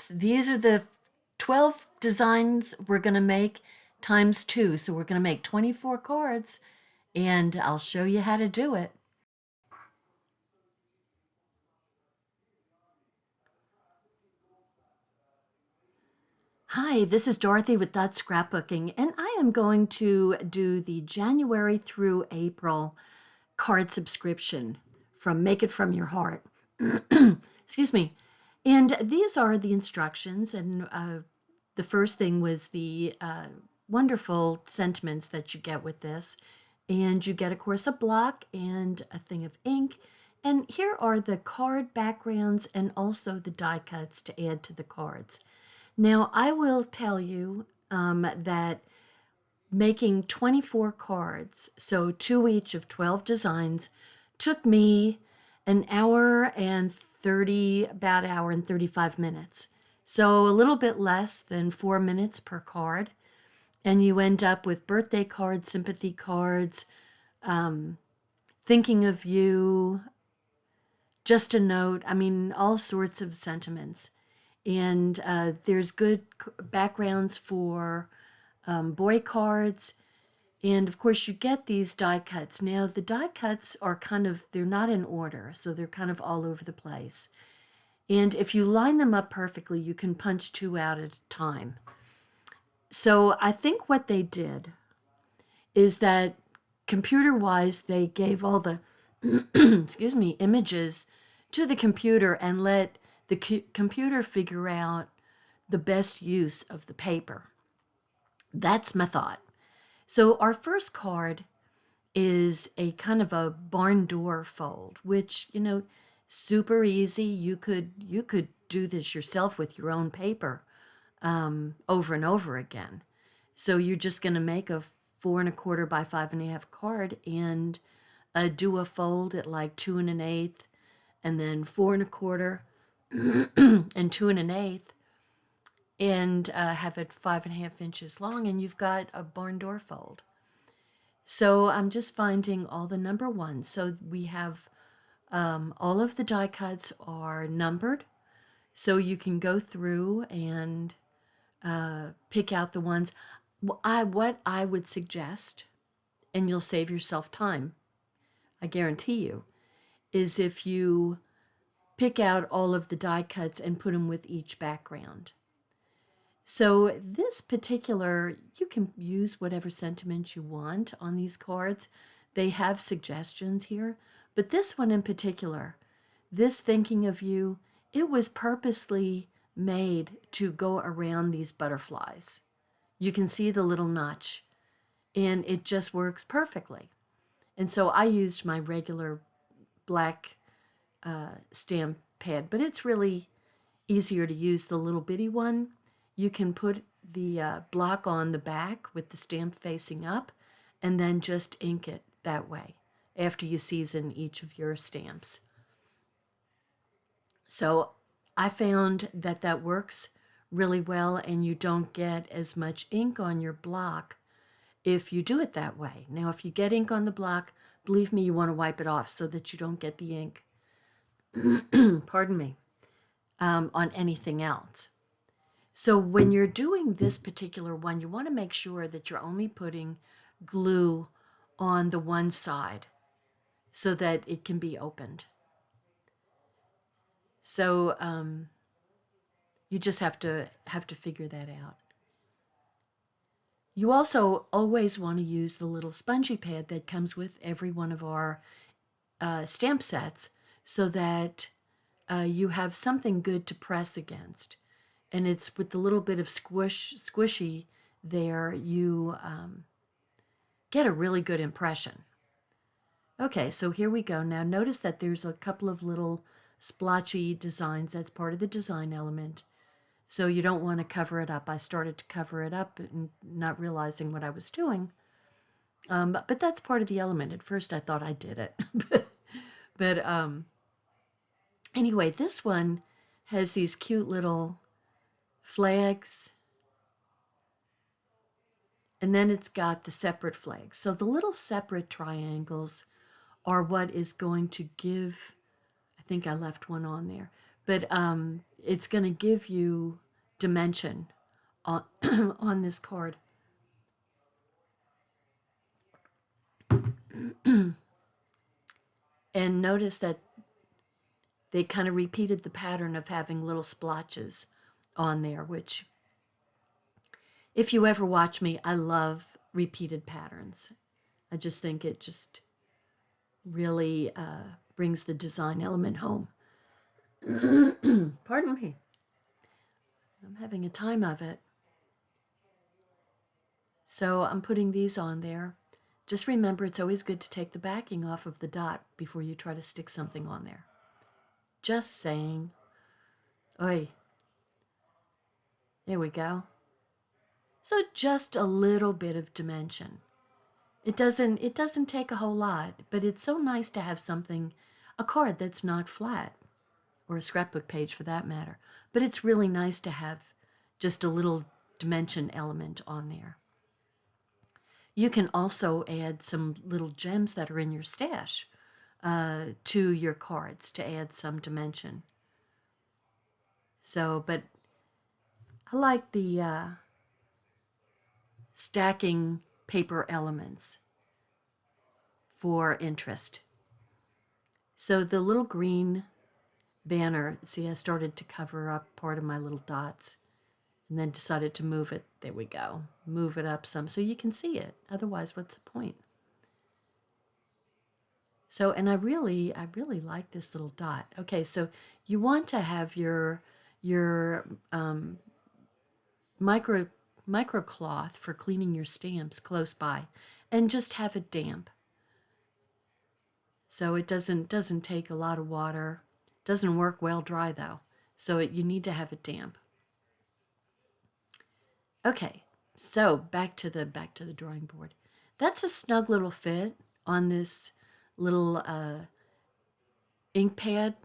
these are the 12 designs we're going to make times 2. So we're going to make 24 cards, and I'll show you how to do it. Hi, this is Dorothy with Scrapbooking, and I am going to do the January through April card subscription from Make It From Your Heart. Excuse me. And these are the instructions, and the first thing was the wonderful sentiments that you get with this. And you get, of course, a block and a thing of ink. And here are the card backgrounds and also the die cuts to add to the cards. Now, I will tell you that making 24 cards, so 2 each of 12 designs, took me an hour and 35 minutes. So a little bit less than 4 minutes per card. And you end up with birthday cards, sympathy cards, thinking of you, just a note, I mean, all sorts of sentiments. And there's good backgrounds for boy cards. And of course you get these die cuts. Now the die cuts are they're not in order, so they're kind of all over the place. And if you line them up perfectly, you can punch 2 out at a time. So I think what they did is that computer-wise, they gave all the excuse me, images to the computer and let the computer figure out the best use of the paper. That's my thought. So our first card is a kind of a barn door fold, which, you know, super easy. You could do this yourself with your own paper over and over again. So you're just going to make a 4 1/4 by 5 1/2 card and do a fold at like 2 1/8, and then 4 1/4 and 2 1/8, and have it 5 1/2 inches long, and you've got a barn door fold. So I'm just finding all the number ones. So we have all of the die cuts are numbered, so you can go through and pick out the ones. What I would suggest, and you'll save yourself time, I guarantee you, is if you pick out all of the die cuts and put them with each background. So this particular, you can use whatever sentiment you want on these cards. They have suggestions here, but this one in particular, this thinking of you, it was purposely made to go around these butterflies. You can see the little notch, and it just works perfectly. And so I used my regular black stamp pad, but it's really easier to use the little bitty one. You can put the block on the back with the stamp facing up, and then just ink it that way after you season each of your stamps. So I found that that works really well, and you don't get as much ink on your block if you do it that way. Now, if you get ink on the block, believe me, you want to wipe it off so that you don't get the ink, pardon me, on anything else. So when you're doing this particular one, you want to make sure that you're only putting glue on the one side so that it can be opened. So you just have to figure that out. You also always want to use the little spongy pad that comes with every one of our stamp sets, so that you have something good to press against. And it's with the little bit of squishy there, you get a really good impression. Okay, so here we go. Now notice that there's a couple of little splotchy designs. That's part of the design element. So you don't want to cover it up. I started to cover it up and not realizing what I was doing. But that's part of the element. At first I thought I did it. but anyway, this one has these cute little flags. And then it's got the separate flags. So the little separate triangles are what is going to give, I think I left one on there, but it's going to give you dimension on, on this card. And notice that they kind of repeated the pattern of having little splotches on there, which, if you ever watch me, I love repeated patterns. I just think it just really brings the design element home. Pardon me. I'm having a time of it. So I'm putting these on there. Just remember, it's always good to take the backing off of the dot before you try to stick something on there. Just saying. Oi. There we go. So just a little bit of dimension. It doesn't take a whole lot, but it's so nice to have something, a card that's not flat, or a scrapbook page for that matter. But it's really nice to have just a little dimension element on there. You can also add some little gems that are in your stash to your cards to add some dimension. So, but I like the stacking paper elements for interest. So the little green banner, see, I started to cover up part of my little dots and then decided to move it. There we go. Move it up some so you can see it. Otherwise, what's the point? So, and I really like this little dot. Okay, so you want to have your microcloth for cleaning your stamps close by, and just have it damp. So it doesn't take a lot of water. Doesn't work well dry though. So you need to have it damp. Okay, so back to the drawing board. That's a snug little fit on this little ink pad.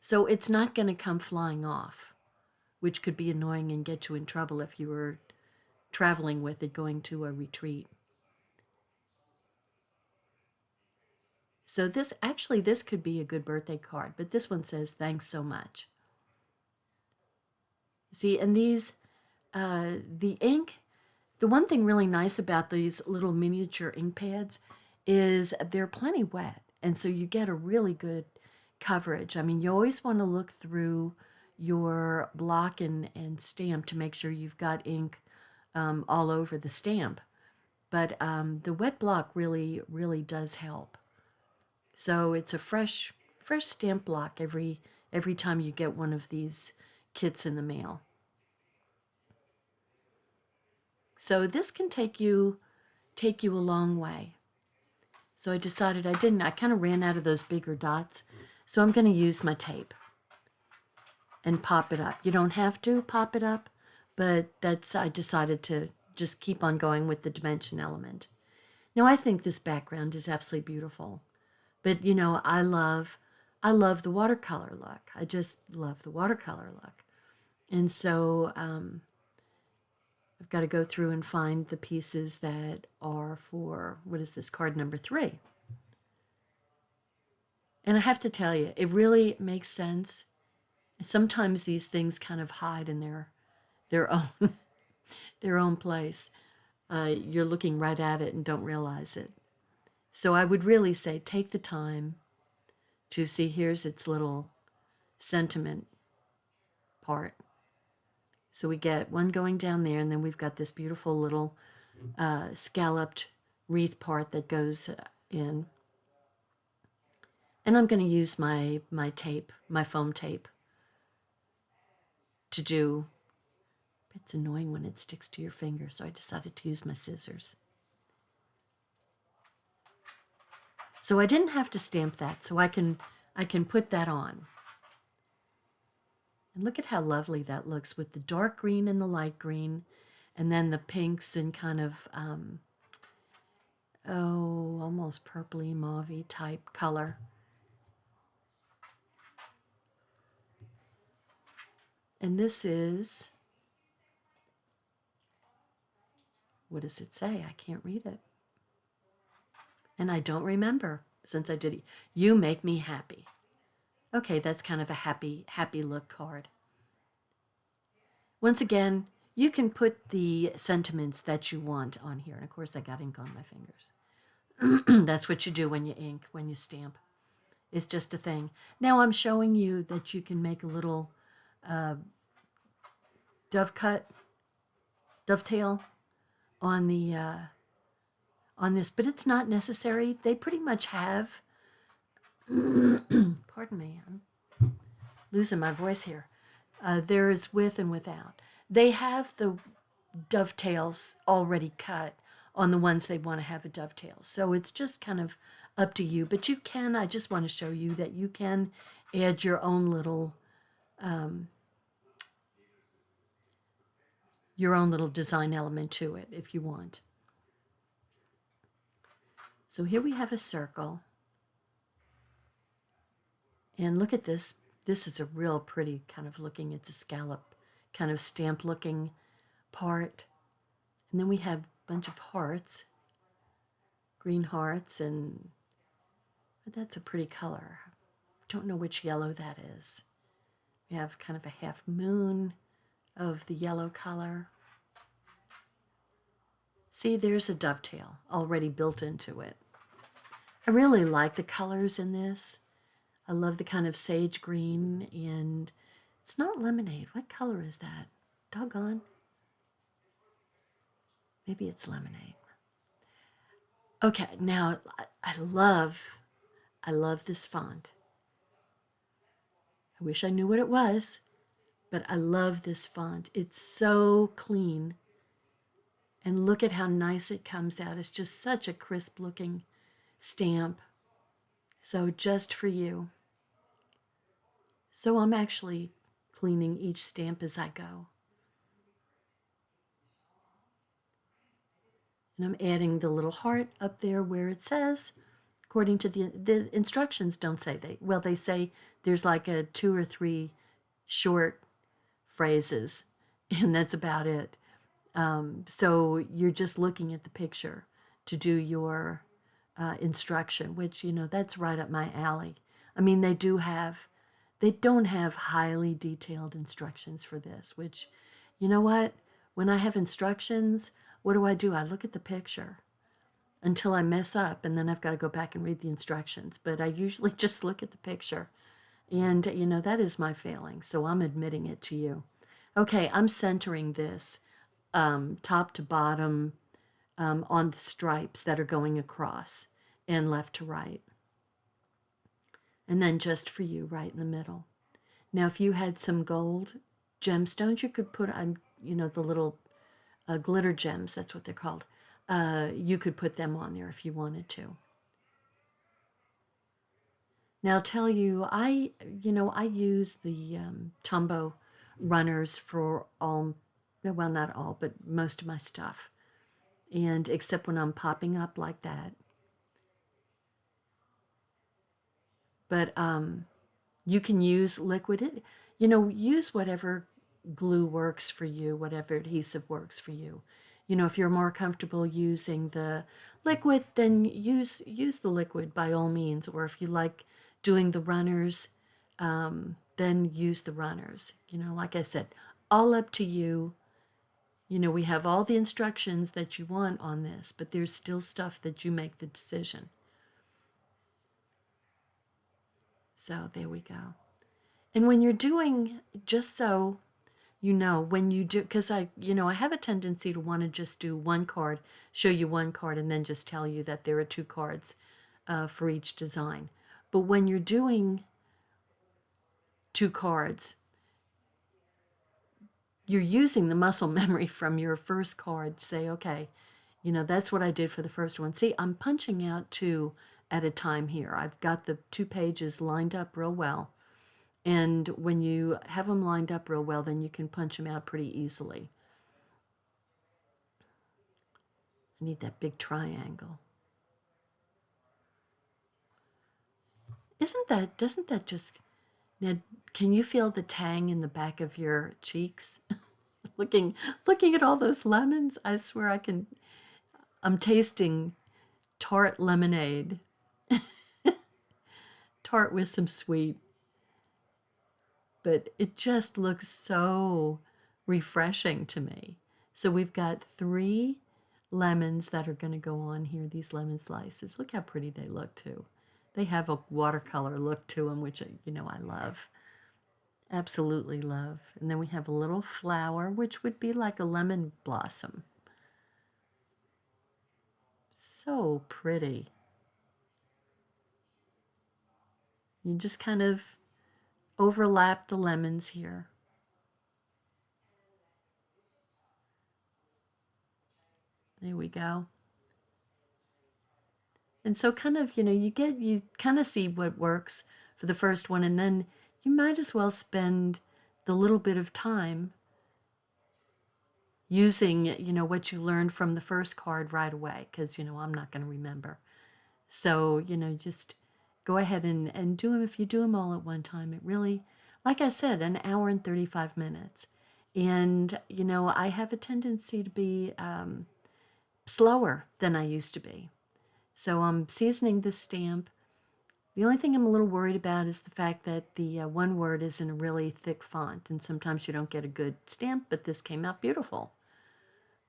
So it's not going to come flying off, which could be annoying and get you in trouble if you were traveling with it going to a retreat. So this could be a good birthday card, but this one says, thanks so much. See, and these, the ink, the one thing really nice about these little miniature ink pads is they're plenty wet. And so you get a really good coverage. I mean, you always want to look through your block and stamp to make sure you've got ink all over the stamp. But the wet block really does help. So it's a fresh stamp block every time you get one of these kits in the mail. So this can take you a long way. So I decided I kind of ran out of those bigger dots. So I'm going to use my tape and pop it up. You don't have to pop it up, but I decided to just keep on going with the dimension element. Now I think this background is absolutely beautiful. But, you know, I love the watercolor look. I just love the watercolor look. And so I've got to go through and find the pieces that are for, what is this, card number 3. And I have to tell you, it really makes sense. And sometimes these things kind of hide in their own, their own place. You're looking right at it and don't realize it. So I would really say take the time to see, here's its little sentiment part. So we get one going down there, and then we've got this beautiful little scalloped wreath part that goes in. And I'm going to use my tape, my foam tape, to do. It's annoying when it sticks to your finger, so I decided to use my scissors. So I didn't have to stamp that, so I can put that on. And look at how lovely that looks with the dark green and the light green, and then the pinks and kind of, almost purpley, mauvey type color. And this is, what does it say? I can't read it. And I don't remember since I did it. You make me happy. Okay, that's kind of a happy look card. Once again, you can put the sentiments that you want on here. And of course, I got ink on my fingers. That's what you do when you ink, when you stamp. It's just a thing. Now I'm showing you that you can make a little dovetail on the on this, but it's not necessary. They pretty much have. Pardon me, I'm losing my voice here. There is with and without. They have the dovetails already cut on the ones they want to have a dovetail. So it's just kind of up to you. But you can, I just want to show you that you can add your own little design element to it if you want. So here we have a circle. And look at this. This is a real pretty kind of looking, it's a scallop kind of stamp looking part. And then we have a bunch of hearts, green hearts, and but that's a pretty color. Don't know which yellow that is. We have kind of a half moon of the yellow color. See, there's a dovetail already built into it. I really like the colors in this. I love the kind of sage green, and it's not lemonade. What color is that? Doggone. Maybe it's lemonade. Okay, now I love this font. I wish I knew what it was, but I love this font. It's so clean. And look at how nice it comes out. It's just such a crisp looking stamp. So just for you. So I'm actually cleaning each stamp as I go. And I'm adding the little heart up there where it says, according to the instructions don't say they say there's like a 2 or 3 short phrases, and that's about it. So you're just looking at the picture to do your instruction, which, you know, that's right up my alley. I mean, they don't have highly detailed instructions for this, which, you know what? When I have instructions, what do? I look at the picture until I mess up, and then I've got to go back and read the instructions. But I usually just look at the picture. And, you know, that is my failing, so I'm admitting it to you. Okay, I'm centering this top to bottom on the stripes that are going across and left to right. And then just for you, right in the middle. Now, if you had some gold gemstones, you could put, you know, the little glitter gems, that's what they're called. You could put them on there if you wanted to. Now, I'll tell you, I use the Tombow runners for all, well, not all, but most of my stuff. And except when I'm popping up like that. But you can use liquid. Use whatever glue works for you, whatever adhesive works for you. You know, if you're more comfortable using the liquid, then use the liquid by all means. Or if you like doing the runners, then use the runners. You know, like I said, all up to you. You know, we have all the instructions that you want on this, but there's still stuff that you make the decision. So there we go. And when you're doing, just so you know, when you do, because I have a tendency to want to just do one card, show you one card, and then just tell you that there are 2 cards for each design. But when you're doing 2 cards, you're using the muscle memory from your first card. Say, okay, you know, that's what I did for the first one. See, I'm punching out 2 at a time here. I've got the 2 pages lined up real well. And when you have them lined up real well, then you can punch them out pretty easily. I need that big triangle. Doesn't that just, now, can you feel the tang in the back of your cheeks? looking at all those lemons, I swear I'm tasting tart lemonade. Tart with some sweet. but it just looks so refreshing to me. So we've got 3 lemons that are going to go on here, these lemon slices. Look how pretty they look too. They have a watercolor look to them, which, I love. Absolutely love. And then we have a little flower, which would be like a lemon blossom. So pretty. You just kind of overlap the lemons here. There we go. And so kind of, you kind of see what works for the first one, and then you might as well spend the little bit of time using, what you learned from the first card right away, because, I'm not going to remember. So, just go ahead and do them. If you do them all at one time, it really, like I said, an hour and 35 minutes. And, I have a tendency to be slower than I used to be. So I'm seasoning this stamp. The only thing I'm a little worried about is the fact that the one word is in a really thick font, and sometimes you don't get a good stamp, but this came out beautiful.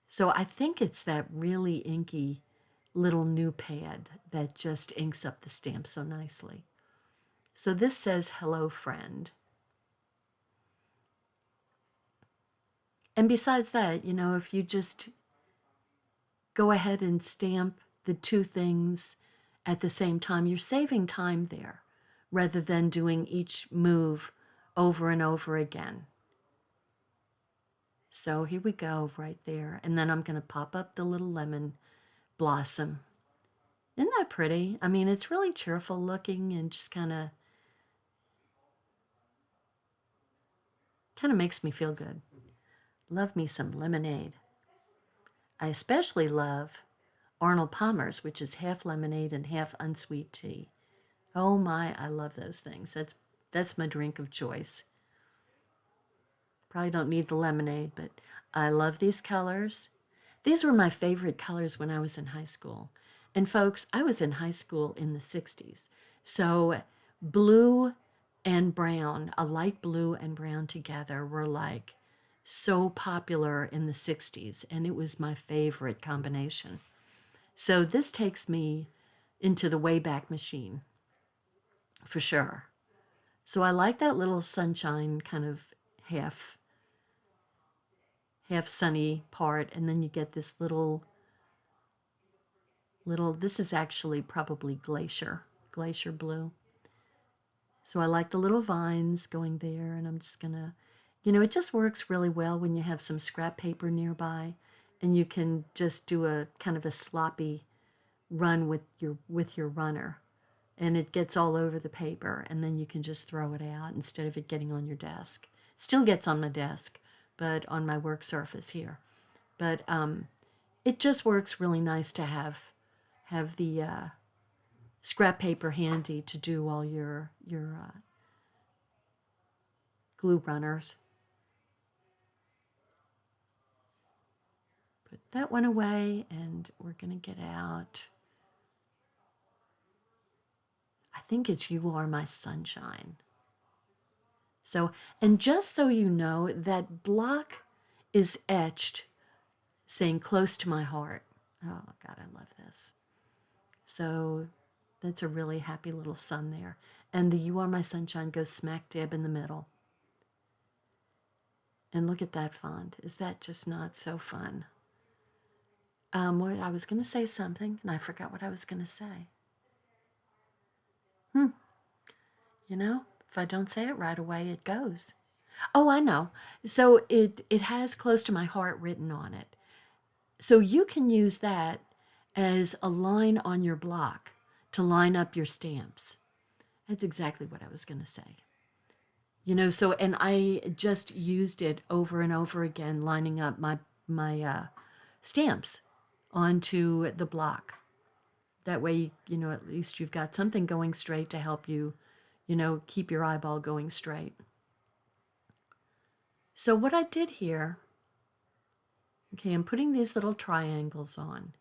So I think it's that really inky little new pad that just inks up the stamp so nicely. So this says, "Hello, friend." And besides that, if you just go ahead and stamp the 2 things at the same time, you're saving time there rather than doing each move over and over again. So here we go right there. And then I'm going to pop up the little lemon blossom. Isn't that pretty? I mean, it's really cheerful looking and just kind of makes me feel good. Love me some lemonade. I especially love Arnold Palmer's, which is half lemonade and half unsweet tea. Oh my, I love those things. That's my drink of choice. Probably don't need the lemonade, but I love these colors. These were my favorite colors when I was in high school. And folks, I was in high school in the 60s. So blue and brown, a light blue and brown together, were like so popular in the 60s, and it was my favorite combination. So this takes me into the Wayback Machine, for sure. So I like that little sunshine kind of half sunny part, and then you get this little, this is actually probably glacier blue. So I like the little vines going there, and I'm just gonna, it just works really well when you have some scrap paper nearby, and you can just do a kind of a sloppy run with your runner, and it gets all over the paper, and then you can just throw it out instead of it getting on your desk. Still gets on my desk, but on my work surface here. But it just works really nice to have the scrap paper handy to do all your glue runners. Put that one away, and we're gonna get out, I think it's "You Are My Sunshine." So, and just so you know, that block is etched saying "Close to My Heart." Oh God, I love this. So that's a really happy little sun there. And the "You Are My Sunshine" goes smack dab in the middle. And look at that font. Is that just not so fun? Well, I was going to say something, and I forgot what I was going to say. If I don't say it right away, it goes. Oh, I know. So it has "Close to My Heart" written on it. So you can use that as a line on your block to line up your stamps. That's exactly what I was going to say. So, and I just used it over and over again, lining up my stamps onto the block. That way, at least you've got something going straight to help you, keep your eyeball going straight. So what I did here, okay, I'm putting these little triangles on.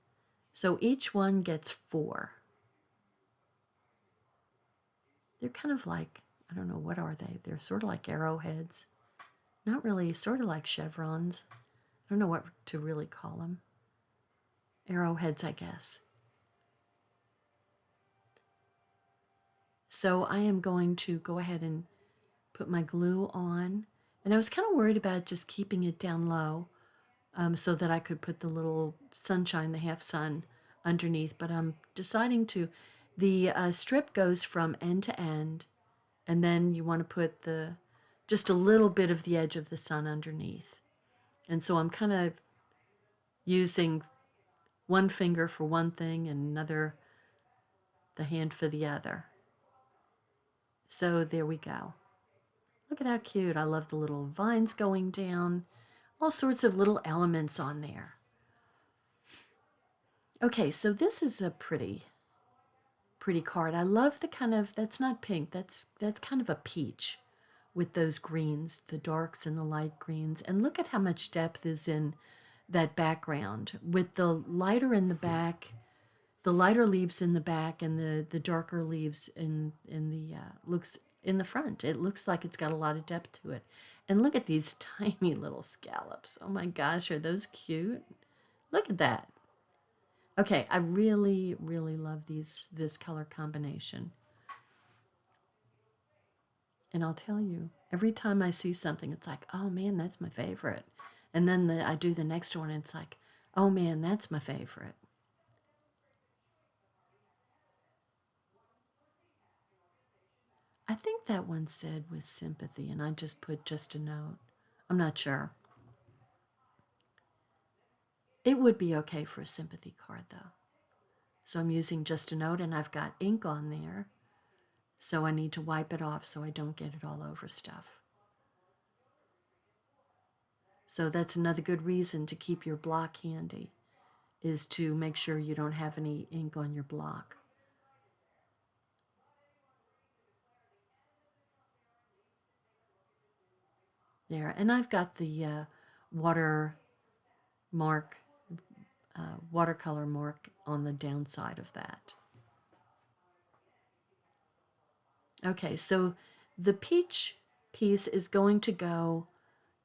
So each one gets 4. They're kind of like, I don't know, what are they? They're sort of like arrowheads. Not really, sort of like chevrons. I don't know what to really call them. Arrowheads, I guess. So I am going to go ahead and put my glue on. And I was kind of worried about just keeping it down low so that I could put the little sunshine, the half sun underneath. But I'm deciding to, the strip goes from end to end. And then you want to put just a little bit of the edge of the sun underneath. And so I'm kind of using one finger for one thing and the hand for the other. So there we go. Look at how cute. I love the little vines going down. All sorts of little elements on there. Okay, so this is a pretty card. I love the kind of, that's not pink, that's kind of a peach with those greens, the darks and the light greens. And look at how much depth is in that background with the lighter in the back, the lighter leaves in the back and the darker leaves in the looks in the front. It looks like it's got a lot of depth to it. And look at these tiny little scallops. Oh my gosh, are those cute? Look at that. Okay, I really, really love this color combination. And I'll tell you, every time I see something, it's like, oh man, that's my favorite. And then I do the next one, and it's like, oh man, that's my favorite. I think that one said with sympathy, and I just put just a note. I'm not sure. It would be okay for a sympathy card, though. So I'm using just a note, and I've got ink on there. So I need to wipe it off so I don't get it all over stuff. So that's another good reason to keep your block handy, is to make sure you don't have any ink on your block. There, and I've got the watercolor mark on the downside of that. Okay, so the peach piece is going to go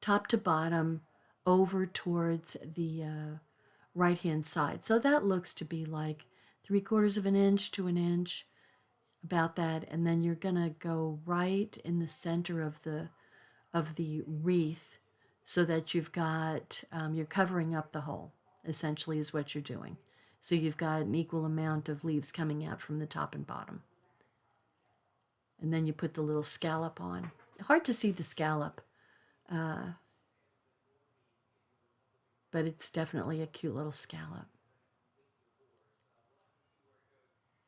top to bottom over towards the right hand side. So that looks to be like 3/4 of an inch to an inch, about that. And then you're gonna go right in the center of the wreath so that you've got, you're covering up the hole, essentially is what you're doing. So you've got an equal amount of leaves coming out from the top and bottom. And then you put the little scallop on. Hard to see the scallop, but it's definitely a cute little scallop.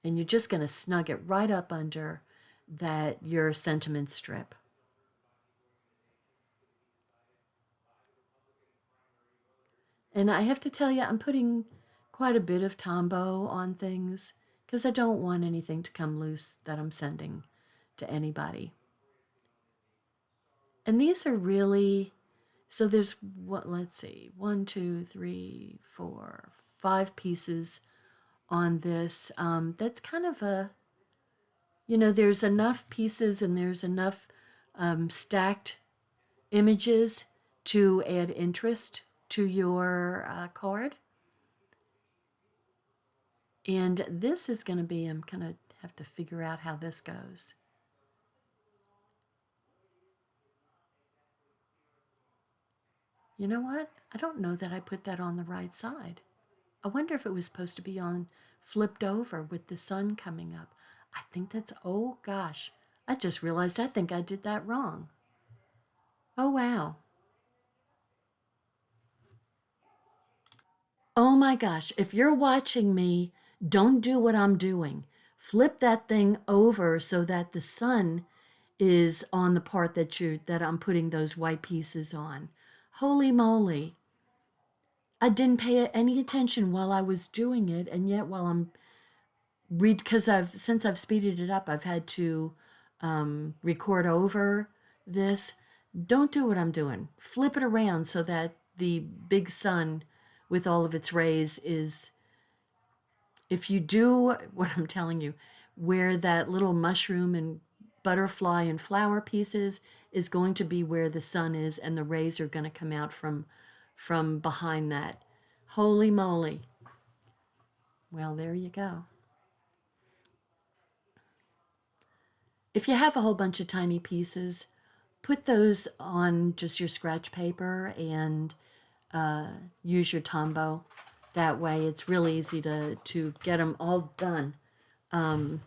And you're just going to snug it right up under your sentiment strip. And I have to tell you, I'm putting quite a bit of Tombow on things because I don't want anything to come loose that I'm sending to anybody. And these are really, so there's what, let's see, 1, 2, 3, 4, 5 pieces on this. That's kind of a, there's enough pieces and there's enough stacked images to add interest to your card. And this is going to be, I'm going to have to figure out how this goes. You know what? I don't know that I put that on the right side. I wonder if it was supposed to be on flipped over with the sun coming up. I think that's, oh gosh, I just realized I think I did that wrong. Oh wow. Oh my gosh, if you're watching me, don't do what I'm doing. Flip that thing over so that the sun is on the part that I'm putting those white pieces on. Holy moly. I didn't pay any attention while I was doing it, and yet while I'm because since I've speeded it up, I've had to record over this. Don't do what I'm doing. Flip it around so that the big sun with all of its rays is, if you do what I'm telling you, where that little mushroom and butterfly and flower pieces is going to be where the sun is, and the rays are going to come out from behind that. Holy moly. Well, there you go. If you have a whole bunch of tiny pieces, put those on just your scratch paper and use your Tombow. That way it's really easy to get them all done. And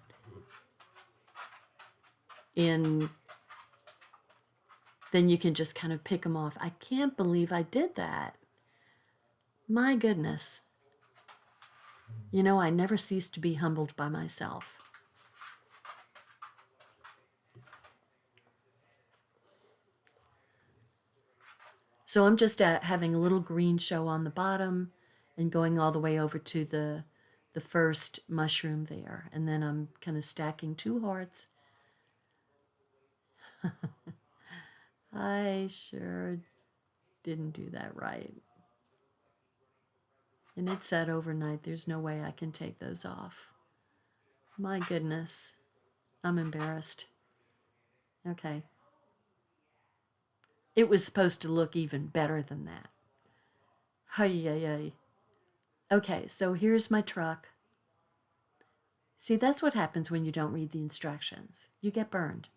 then you can just kind of pick them off. I can't believe I did that. My goodness. You know, I never cease to be humbled by myself. So I'm just having a little green show on the bottom and going all the way over to the first mushroom there. And then I'm kind of stacking 2 hearts. I sure didn't do that right. And it sat overnight. There's no way I can take those off. My goodness. I'm embarrassed. Okay. It was supposed to look even better than that. Hey. Okay, so here's my truck. See, that's what happens when you don't read the instructions. You get burned.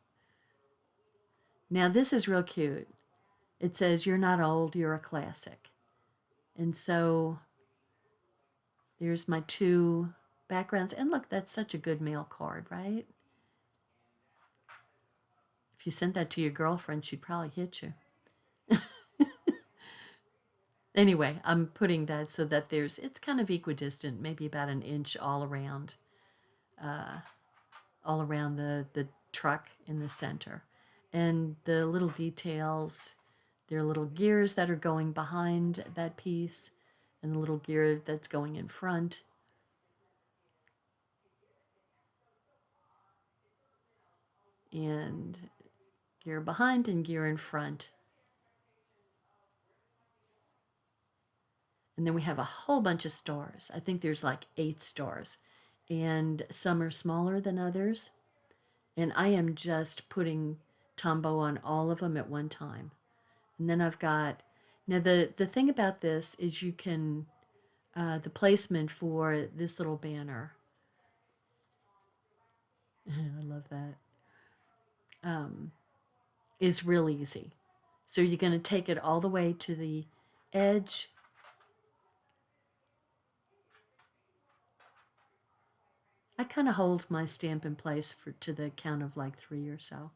Now, this is real cute. It says, "You're not old, you're a classic." And so there's my 2 backgrounds. And look, that's such a good mail card, right? If you sent that to your girlfriend, she'd probably hit you. Anyway, I'm putting that so that it's kind of equidistant, maybe about 1 inch all around the truck in the center. And the little details, there are little gears that are going behind that piece and the little gear that's going in front. And gear behind and gear in front. And then we have a whole bunch of stars. I think there's like 8 stars. And some are smaller than others. And I am just putting Tombow on all of them at one time. And then I've got, now the thing about this is you can, the placement for this little banner. I love that. Is real easy. So you're going to take it all the way to the edge. I kind of hold my stamp in place to the count of like 3 or so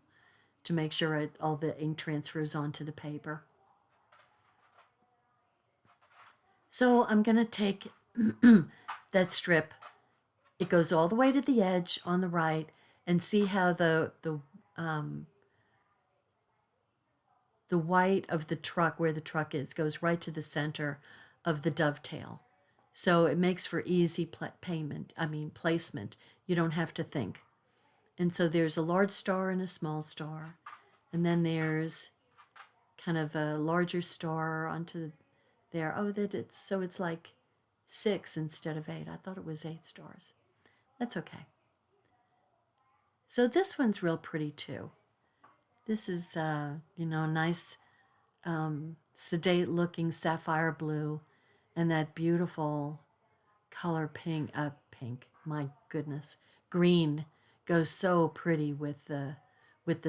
to make sure all the ink transfers onto the paper. So I'm going to take that strip. It goes all the way to the edge on the right, and see how the white of the truck, where the truck is, goes right to the center of the dovetail. So it makes for easy placement. You don't have to think. And so there's a large star and a small star. And then there's kind of a larger star onto there. Oh, it's like 6 instead of 8. I thought it was 8 stars. That's okay. So this one's real pretty too. This is, nice sedate looking sapphire blue, and that beautiful color pink, my goodness, green goes so pretty with the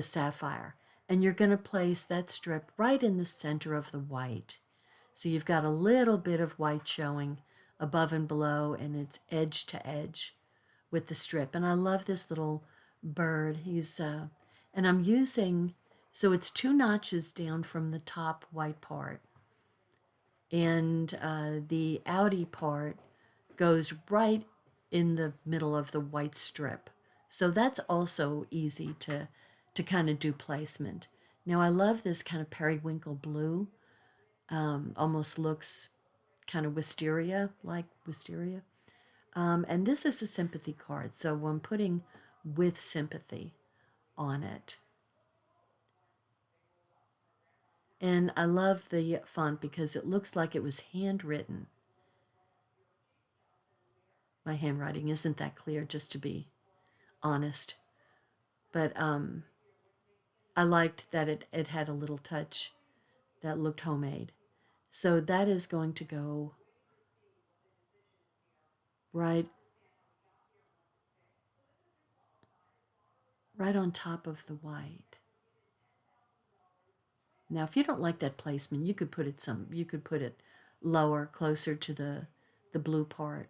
sapphire. And you're going to place that strip right in the center of the white. So you've got a little bit of white showing above and below, and it's edge to edge with the strip. And I love this little bird. And I'm using, so it's 2 notches down from the top white part. And the outie part goes right in the middle of the white strip. So that's also easy to kind of do placement. Now I love this kind of periwinkle blue. Almost looks kind of like wisteria. And this is a sympathy card, so I'm putting with sympathy on it. And I love the font because it looks like it was handwritten. My handwriting isn't that clear, just to be honest. But I liked that it had a little touch that looked homemade. So that is going to go right on top of the white. Now, if you don't like that placement, you could put it lower, closer to the blue part.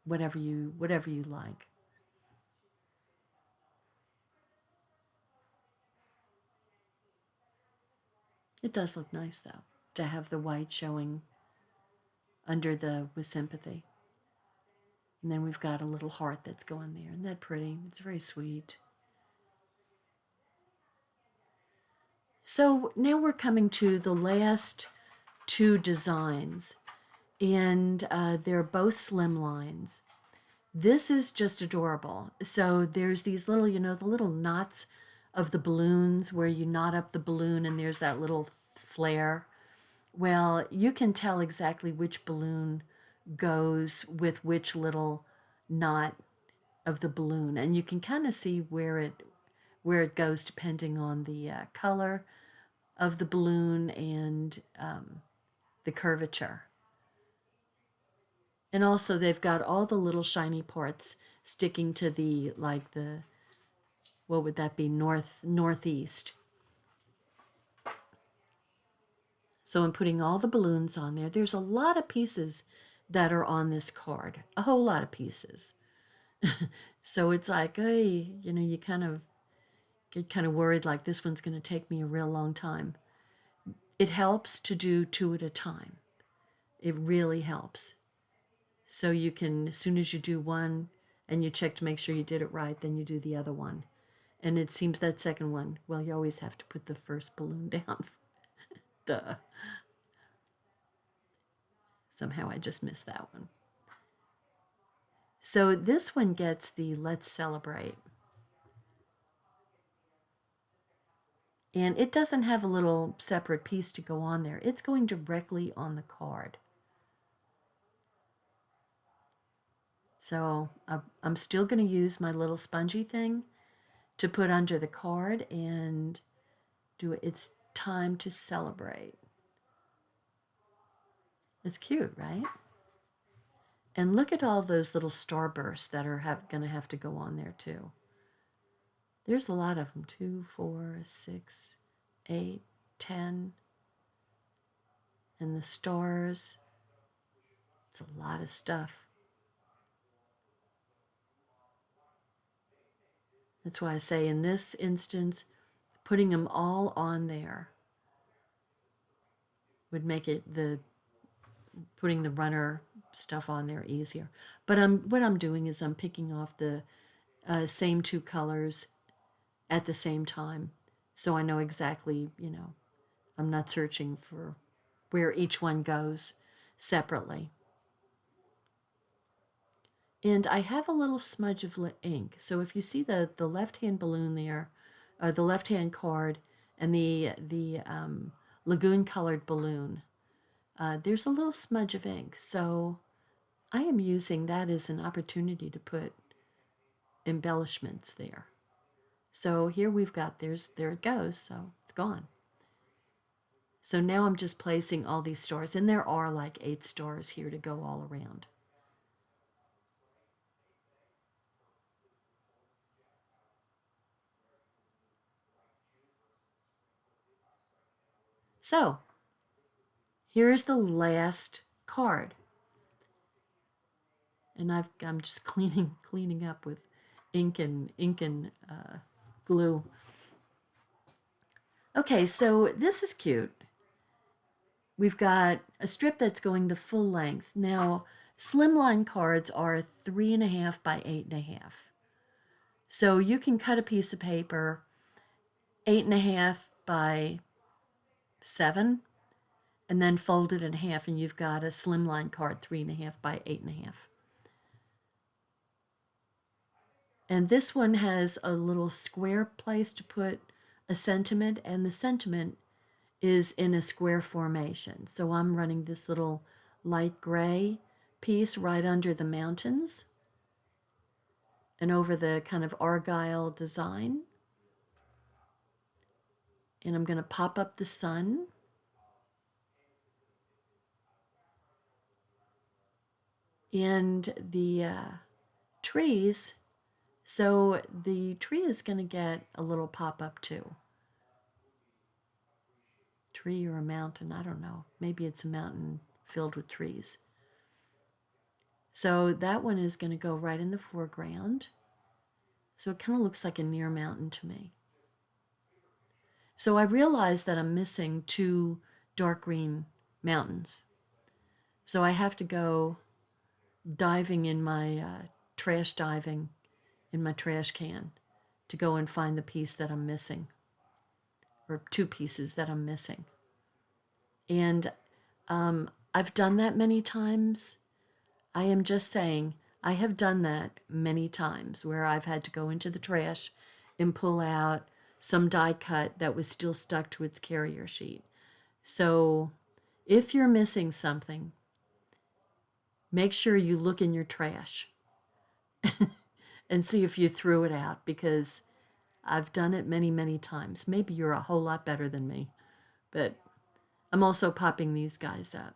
Whatever you like. It does look nice though to have the white showing under the with sympathy. And then we've got a little heart that's going there. Isn't that pretty? It's very sweet. So now we're coming to the last two designs, and they're both slim lines. This is just adorable. So there's these little, the little knots of the balloons where you knot up the balloon and there's that little flare. Well, you can tell exactly which balloon goes with which little knot of the balloon, and you can kind of see where it goes depending on the color of the balloon and the curvature. And also they've got all the little shiny parts sticking to the what would that be, northeast. So I'm putting all the balloons on there. There's a lot of pieces that are on this card, a whole lot of pieces. So it's like, hey, you kind of get kind of worried like this one's going to take me a real long time. It helps to do 2 at a time. It really helps. So you can, as soon as you do one and you check to make sure you did it right, then you do the other one. And it seems that second one, well, you always have to put the first balloon down. Duh. Somehow I just missed that one. So this one gets the Let's Celebrate. And it doesn't have a little separate piece to go on there. It's going directly on the card. So I'm still going to use my little spongy thing to put under the card and do it. It's time to celebrate. It's cute, right? And look at all those little starbursts that are going to have to go on there too. There's a lot of them. 2, 4, 6, 8, 10. And the stars. It's a lot of stuff. That's why I say in this instance, putting them all on there would make it putting the runner stuff on there easier. But what I'm doing is I'm picking off the same 2 colors at the same time, so I know exactly, I'm not searching for where each one goes separately. And I have a little smudge of ink. So if you see the left-hand balloon there, the left-hand card, and the lagoon-colored balloon, there's a little smudge of ink. So I am using that as an opportunity to put embellishments there. So here we've got, there it goes, so it's gone. So now I'm just placing all these stars, and there are like 8 stars here to go all around. So here's the last card. And I'm just cleaning up with ink and glue. Okay, so this is cute. We've got a strip that's going the full length. Now, slimline cards are 3.5 by 8.5. So you can cut a piece of paper 8.5 by 7 and then fold it in half, and you've got a slimline card 3.5 by 8.5. And this one has a little square place to put a sentiment, and the sentiment is in a square formation. So I'm running this little light gray piece right under the mountains. and over the kind of argyle design. And I'm going to pop up the sun. And the trees, so the tree is going to get a little pop-up too. Tree or a mountain, I don't know. Maybe it's a mountain filled with trees. So that one is going to go right in the foreground. So it kind of looks like a near mountain to me. So I realized that I'm missing 2 dark green mountains. So I have to go diving in my trash diving in my trash can to go and find the piece that I'm missing, or 2 pieces that I'm missing. And I've done that many times. I am just saying, I have done that many times where I've had to go into the trash and pull out some die cut that was still stuck to its carrier sheet. So if you're missing something, make sure you look in your trash and see if you threw it out, because I've done it many, many times. Maybe you're a whole lot better than me, but I'm also popping these guys up.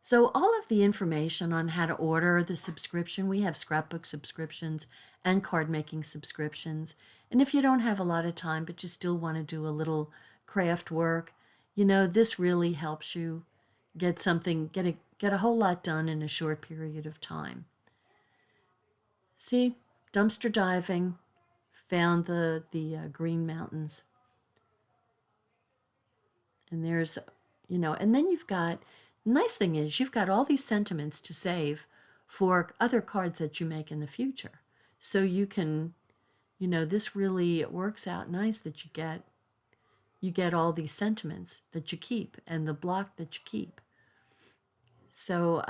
So all of the information on how to order the subscription, we have scrapbook subscriptions and card making subscriptions. And if you don't have a lot of time, but you still want to do a little craft work, you know, this really helps you get a whole lot done in a short period of time. See, dumpster diving, found the green mountains. And there's, you know, and then you've got, nice thing is you've got all these sentiments to save for other cards that you make in the future. So you can, you know, this really works out nice that you get all these sentiments that you keep and the block that you keep. So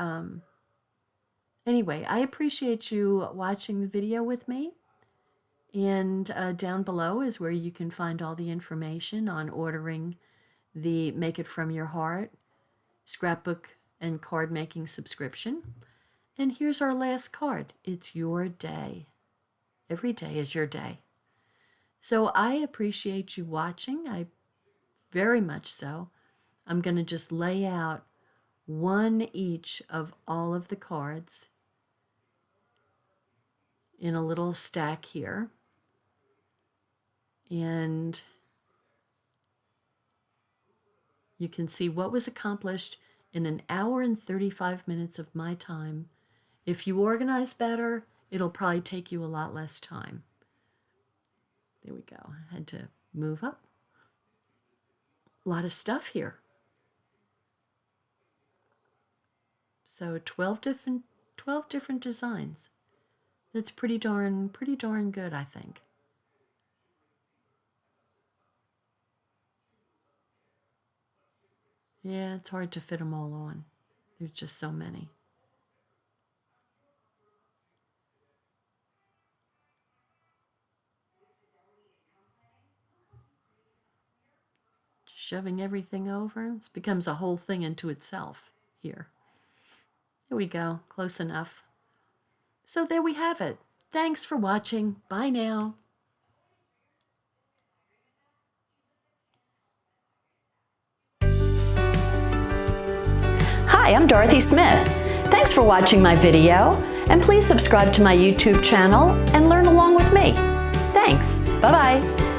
anyway, I appreciate you watching the video with me. And down below is where you can find all the information on ordering the Make It From Your Heart scrapbook and card making subscription. And here's our last card. It's your day. Every day is your day. So I appreciate you watching. I very much so. I'm going to just lay out one each of all of the cards in a little stack here. And you can see what was accomplished in 1 hour and 35 minutes of my time. If you organize better, it'll probably take you a lot less time. There we go. I had to move up. A lot of stuff here. So 12 different designs. That's pretty darn good, I think. Yeah, it's hard to fit them all on. There's just so many. Shoving everything over, it becomes a whole thing into itself here. Here we go, close enough. So there we have it. Thanks for watching. Bye now. Hi, I'm Dorothy Smith. Thanks for watching my video, and please subscribe to my YouTube channel and learn along with me. Thanks. Bye-bye.